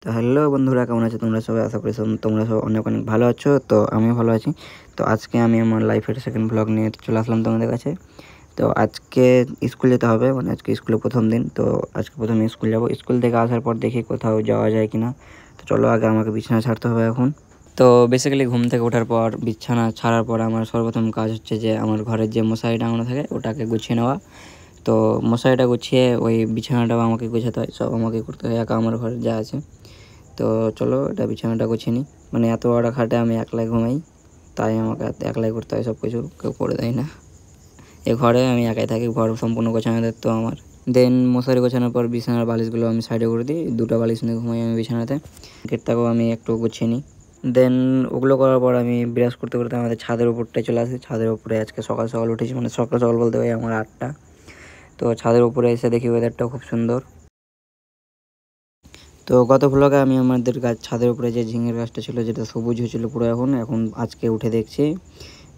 তো হ্যালো বন্ধুরা, কেমন আছো তোমরা সবাই? আশা করি তোমরা সবাই অনেক অনেক ভালো আছো। তো আমিও ভালো আছি। তো আজকে আমি আমার লাইফের সেকেন্ড ব্লগ নিয়ে চলে আসলাম তোমাদের কাছে। তো আজকে স্কুল যেতে হবে, মানে আজকে স্কুলের প্রথম দিন। তো আজকে প্রথমে স্কুল যাব। স্কুল থেকে আসার পর দেখি কোথাও যাওয়া যায় কি না। তো চলো, আগে আমাকে বিছানা ছাড়তে হবে এখন। তো বেসিক্যালি ঘুম থেকে ওঠার পর বিছানা ছাড়ার পর আমার সর্বপ্রথম কাজ হচ্ছে যে আমার ঘরের যে মশারি টাঙানো থাকে ওটাকে গুছিয়ে নেওয়া। তো মশারিটা গুছিয়ে ওই বিছানাটাও আমাকে গোছাতে হয়, সব আমাকে করতে হয়, একা আমার ঘরে যা আছে। তো চলো এটা বিছানাটা গুছিয়ে নিই। মানে এত বড় খাটে আমি একলাই ঘুমাই, তাই আমাকে একলাই করতে হয় সব কিছু, কেউ করে দেয় না। এ ঘরে আমি একাই থাকি, ঘর সম্পূর্ণ গোছানো দায়িত্ব আমার। দেন মশারি গোছানোর পর বিছানার বালিশগুলো আমি সাইডে করে দিই, দুটো বালিশ নিয়ে ঘুমাই আমি বিছানাতে। গেটটাকেও আমি একটু গুছিয়ে নিই। দেন ওগুলো করার পর আমি ব্রাশ করতে করতে আমাদের ছাদের উপরটায় চলে আসি। ছাদের উপরে আজকে সকাল সকাল উঠেছি, মানে সকাল সকাল বলতে হয় আমার 8টা। তো ছাদের উপরে এসে দেখি ওয়েদারটাও খুব সুন্দর। তো গত ভ্লগে আমি আমাদের ছাদের উপরে যে ঝিঙের গাছটা ছিল, যেটা সবুজ হয়েছিল পুরো, এখন আজকে উঠে দেখছি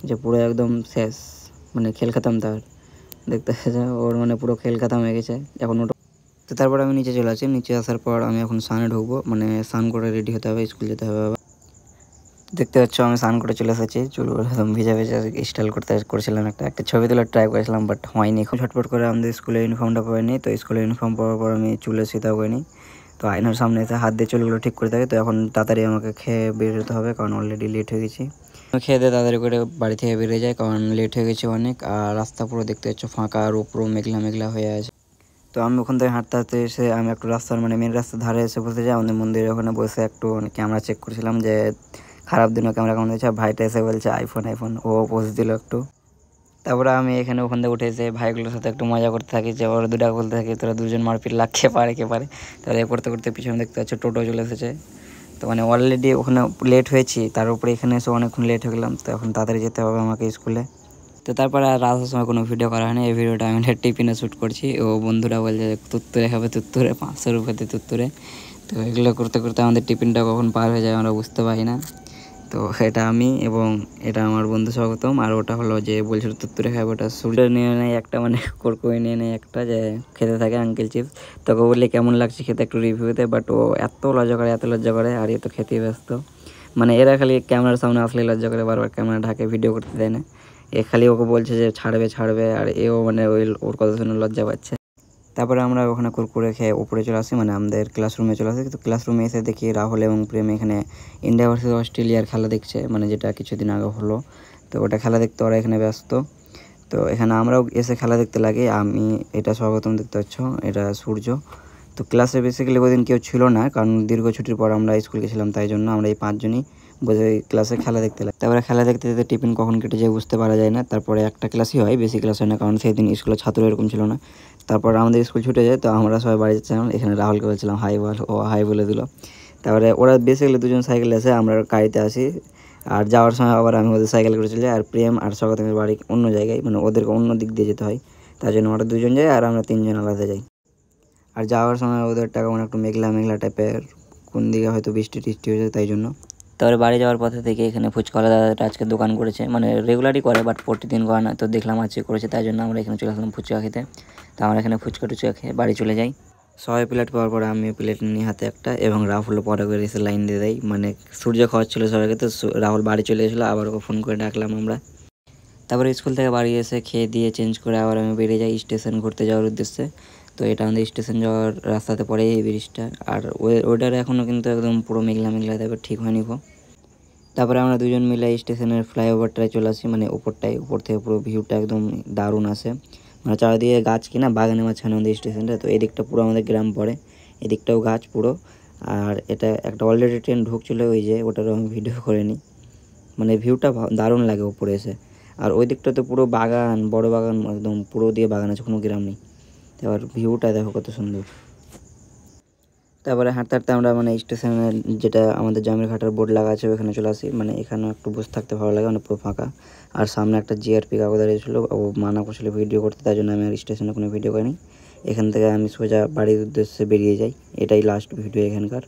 যে পুরো একদম শেষ, মানে খেল খাতাম তার। দেখতে ওর মানে পুরো খেল খাতাম হয়ে গেছে এখন ওটা। তো তারপর আমি নিচে চলে আসি। নিচে আসার পর আমি এখন স্নানে ঢুকবো, মানে স্নান করে রেডি হতে হবে, স্কুল যেতে হবে আবার। দেখতে পাচ্ছ আমি স্নান করে চলে এসেছি, চুলগুলো একদম ভিজা ভিজা স্টাইল করছিলাম, একটা ছবি তোলার ট্রাই করেছিলাম, বাট হয়নি। খুব ঝটপট করে আমাদের স্কুলের ইউনিফর্মটা পরে নিই। তো স্কুলের ইউনিফর্ম পরার পর আমি চুলে সিধা করে নিই। তো আয়নার সামনে এসে হাত দিয়ে চুলগুলো ঠিক করে থাকে। তো এখন তাড়াতাড়ি আমাকে খেয়ে বেরোতে হবে, কারণ অলরেডি লেট হয়ে গেছি। খেয়ে দিয়ে তাড়াতাড়ি করে বাড়ি থেকে বেরিয়ে যায়, কারণ লেট হয়ে গেছে অনেক। আর রাস্তা পুরো দেখতে পাচ্ছ ফাঁকা, আর উপরও মেঘলা মেঘলা হয়ে আছে। তো আমি ওখান থেকে হাঁটতে হাঁটতে এসে আমি একটু রাস্তার, মানে মেন রাস্তার ধারে এসে বসে যাই, আমাদের মন্দিরের ওখানে বসে একটু ক্যামেরা চেক করছিলাম যে খারাপ দিনও ক্যামেরা কেমন দিয়েছে। ভাইটা এসে বলছে আইফোন আইফোন, ও পোজ দিল একটু। তারপরে আমি এখানে ওখান থেকে উঠে এসে ভাইগুলোর সাথে একটু মজা করতে থাকি, যে ওরা দুটা বলতে থাকি তোরা দুজন মারপিট লাগ, কে পারে কে পারে। তাহলে এ করতে করতে পিছনে দেখতে পাচ্ছ টোটো চলে এসেছে। তো মানে অলরেডি ওখানে লেট হয়েছি, তার উপরে এখানে এসে অনেকক্ষণ লেট হয়ে গেলাম। তো এখন তাড়াতাড়ি যেতে হবে আমাকে স্কুলে। তো তারপরে আর আসার সময় কোনো ভিডিও করা হয়নি। এই ভিডিওটা আমি টিফিনে শ্যুট করছি। ও বন্ধুরা বলছে তুত্তুরে খাবে, তুত্তুরে 500 রুপিতে তুত্তুরে। তো এগুলো করতে করতে আমাদের টিফিনটা কখন পার হয়ে যায় আমরা বুঝতে পারি না। তো এটা আমি এবং এটা আমার বন্ধু স্বাগতম, আর ওটা হলো যে বলছিল তুত্তুরে খাবে, ওটা সুলটা নিয়ে নেয় একটা, মানে কোরকুরে নিয়ে নেয় একটা, যে খেতে থাকে আঙ্কেল চিপস। তোকে বললে কেমন লাগছে খেতে একটু রিভিউতে, বাট ও এত লজ্জা করে, এত লজ্জা করে, আর এ তো খেতেই ব্যস্ত। মানে এরা খালি ক্যামেরার সামনে আসলে লজ্জা করে, বারবার ক্যামেরা ঢাকে, ভিডিও করতে দেয় না। এ খালি ওকে বলছে যে ছাড়বে ছাড়বে, আর এও মানে ওর কথা শুনে লজ্জা পাচ্ছে। তারপরে আমরা ওখানে কুরকুরে খেয়ে উপরে চলে আসি, মানে আমাদের ক্লাসরুমে চলে আসি। তো ক্লাসরুমে এসে দেখি রাহুল এবং প্রেম এখানে ইন্ডিয়া ভার্সেস অস্ট্রেলিয়ার খেলা দেখছে, মানে যেটা কিছুদিন আগে হলো। তো ওটা খেলা দেখতে ওরা এখানে ব্যস্ত। তো এখানে আমরাও এসে খেলা দেখতে লাগি। আমি এটা স্বাগতম, দেখতে পাচ্ছ এটা সূর্য। তো ক্লাসে বেসিক্যালি ওই দিন কেউ ছিল না, কারণ দীর্ঘ ছুটির পর আমরা স্কুল গেছিলাম, তাই জন্য আমরা এই 5জনই বসে ক্লাসে খেলা দেখতে লাগি। তারপরে খেলা দেখতে দেখতে টিফিন কখন কেটে যায় বুঝতে পারা যায় না। তারপরে একটা ক্লাসই হয়, বেশি ক্লাস হয় না, কারণ সেই দিন স্কুলের ছাত্র এরকম ছিল না। তারপর আমাদের স্কুল ছুটে যায়। তো আমরা সবাই বাড়ি যাচ্ছিলাম, এখানে রাহুলকে বলছিলাম হাই বল, ও হাই বলে দিল। তারপরে ওরা বেসিক্যালি দুজন সাইকেলে আসে, আমরা গাড়িতে আসি। আর যাওয়ার সময় আবার আমি ওদের সাইকেল করে চলে যাই। আর প্রেম আর স্বাগতের বাড়ি অন্য জায়গায়, মানে ওদেরকে অন্য দিক দিয়ে যেতে হয়, তার জন্য ওরা দুজন যায় আর আমরা 3জন আলাদা যাই। আর যাওয়ার সময় ওদের টাকা মানে একটু মেঘলা মেঘলা টাইপের, কোন দিকে হয়তো বৃষ্টি টিষ্টি হয়েছে, তাই জন্য। তারপরে বাড়ি যাওয়ার পথে থেকে এখানে ফুচকাওয়ালা দাদাটা আজকে দোকান করেছে, মানে রেগুলারই করে, বাট প্রতিদিন করে না। তো দেখলাম আজকে করেছে, তাই জন্য আমরা এখানে চলে আসলাম ফুচকা খেতে। তো আমরা এখানে ফুচকা টুচকা খেয়ে বাড়ি চলে যাই। সবাই প্লেট পাওয়ার পরে আমি প্লেট নিই হাতে একটা, এবং রাহুল পরে করে এসে লাইন দিয়ে দেয়, মানে সূর্য খাওয়াচ্ছিলো সবাইকে। তো রাহুল বাড়ি চলে এসেছিলো, আবার ওকে ফোন করে ডাকলাম আমরা। তারপরে স্কুল থেকে বাড়ি এসে খেয়ে দিয়ে চেঞ্জ করে আবার আমি বেরিয়ে যাই স্টেশন ঘুরতে যাওয়ার উদ্দেশ্যে। তো এটা আমাদের স্টেশন যাওয়ার রাস্তাতে পড়ে এই ব্রিজটা। আর ওয়েদার এখনও কিন্তু একদম পুরো মেঘলা মেঘলা টাইপের, ঠিক হয়নি গো। তারপরে আমরা দুজন মিলে স্টেশনের ফ্লাইওভারটায় চলে আসি, মানে উপর থেকে পুরো ভিউটা একদম দারুণ আসে। মানে চারিদিকে গাছ, কিনা বাগানের মাঝখানে আমাদের স্টেশনটা। তো এদিকটা পুরো আমাদের গ্রাম পড়ে, এদিকটাও গাছ পুরো। আর এটা একটা অলরেডি ট্রেন ঢুকছিলো, ওই যে ওটারও আমি ভিডিও করে নিই। মানে ভিউটা দারুণ লাগে উপরে এসে। আর ওই দিকটাতে পুরো বাগান, বড় বাগান, একদম পুরো দিয়ে বাগান আছে, কোনো গ্রাম নেই। এবার ভিউটা দেখো কত সুন্দর। তারপরে হাঁটতে হাঁটতে আমরা মানে স্টেশনের যেটা আমাদের জামের ঘাটার বোর্ড লাগা আছে ওখানে চলে আসি। মানে এখানেও একটু বসে থাকতে ভালো লাগে, মানে পুরো ফাঁকা। আর সামনে একটা জিআরপি কাকু দাঁড়িয়েছিলো, ও মানা করছিল ভিডিও করতে, তাই জন্য আমি আর স্টেশনে কোনো ভিডিও করিনি। এখান থেকে আমি সোজা বাড়ির উদ্দেশ্যে বেরিয়ে যাই, এটাই লাস্ট ভিডিও এখানকার।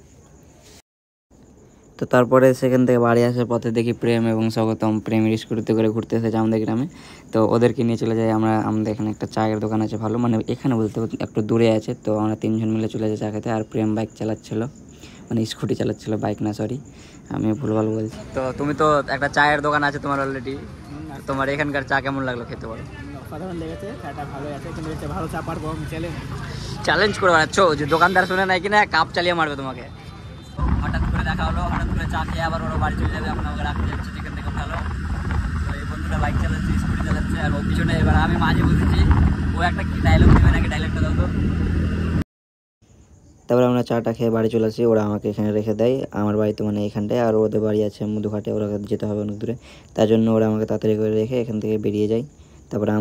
তো তারপরে সেখান থেকে বাড়ি আসার পথে দেখি প্রেম এবং স্বাগতম প্রেমের স্কুটিতে করে ঘুরতে এসেছে আমাদের গ্রামে। তো ওদেরকে নিয়ে চলে যাই আমরা। আমাদের এখানে একটা চায়ের দোকান আছে ভালো, মানে এখানে বলতে একটু দূরে আছে। তো আমরা 3জন মিলে চলে যাই চা খেতে। আর প্রেম বাইক চালাচ্ছিলো, মানে স্কুটি চালাচ্ছিলো, বাইক না সরি, আমি ভুলভাল বলছি। তো তুমি তো একটা চায়ের দোকান আছে তোমার অলরেডি, তোমার এখানকার চা কেমন লাগলো খেতে বলো? অসাধারণ লেগেছে, চাটা ভালো আছে, কিন্তু এটা ভালো চা পারবো আমি চ্যালেঞ্জ করে বেড়াচ্ছ যে দোকানদার শুনে নাই কিনা কাপ চালিয়ে মারবে তোমাকে। হঠাৎ করে দেখা হলো, হঠাৎ করে চা খেয়ে আবার ওরা বাড়ি চলে যাবে, এখন আমাকে রাখতে যাচ্ছে যেখান থেকে উঠালো। তো এই বন্ধুটা বাইক চালাচ্ছে, স্কুটি চালাচ্ছে, আর ও পিছনে এবার আমি মাঝে বসেছি, ও একটা কি ডায়লগ দেবে নাকি, ডায়লগটা দাও তো। তারপরে আমরা চাটা খেয়ে বাড়ি চলে আসি, ওরা আমাকে এখানে রেখে দেয় আমার বাড়িতে, মানে এখানটায়, আর ওদের বাড়ি আছে মধুঘাটে, ওরা যেতে হবে অনেক দূরে, তার জন্য ওরা আমাকে তাড়াতাড়ি করে রেখে এখান থেকে বেরিয়ে যায়। তারপরে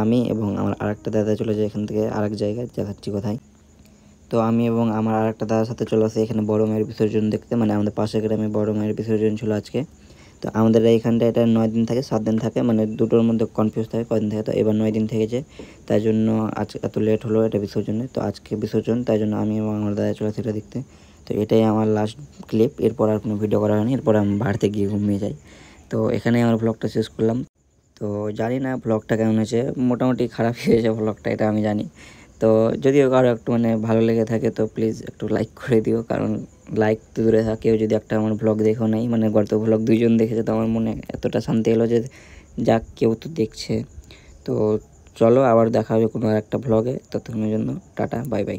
আমি এবং আমার আরেকটা দাদা চলে যাই এখান থেকে আরেক জায়গায়, দেখাচ্ছি কোথায়। তো আমি এবং আমার আরেকটা দাদার সাথে চলে আসি এখানে বড় মায়ের বিসর্জন দেখতে, মানে আমাদের পাশের গ্রামে বড় মায়ের বিসর্জন ছিল আজকে। তো আমাদের এইখানটা এটা 9 দিন থাকে 7 দিন থাকে, মানে দুটোর মধ্যে কনফিউজ থাকে কদিন থাকে। তো এবার 9 দিন থেকেছে, তাই জন্য আজকে এত লেট হলো এটা বিসর্জনে। তো আজকে বিসর্জন, তাই জন্য আমি এবং আমার দাদা চলে আসি এটা দেখতে। তো এটাই আমার লাস্ট ক্লিপ, এরপর আর কোনো ভিডিও করা হয়নি, এরপর আমি বাড়িতে গিয়ে ঘুমিয়ে যাই। তো এখানেই আমার ব্লগটা শেষ করলাম। তো জানি না ব্লগটা কেমন হয়েছে, মোটামুটি খারাপ হয়েছে ব্লগটা, এটা আমি জানি। তো যদিও কারো একটু মানে ভালো লেগে থাকে তো প্লিজ একটু লাইক করে দিও, কারণ লাইক তো দূরে থাকে, কেউ যদি একটা আমার ব্লগ দেখো নাই, মানে গত ব্লগ 2 জন দেখেছে, তো আমার মনে এতটা শান্তি হলো যে যাক কেউ তো দেখছে। তো চলো আবার দেখা হবে কোনো একটা ব্লগে, ততক্ষণের জন্য টাটা, বাই বাই।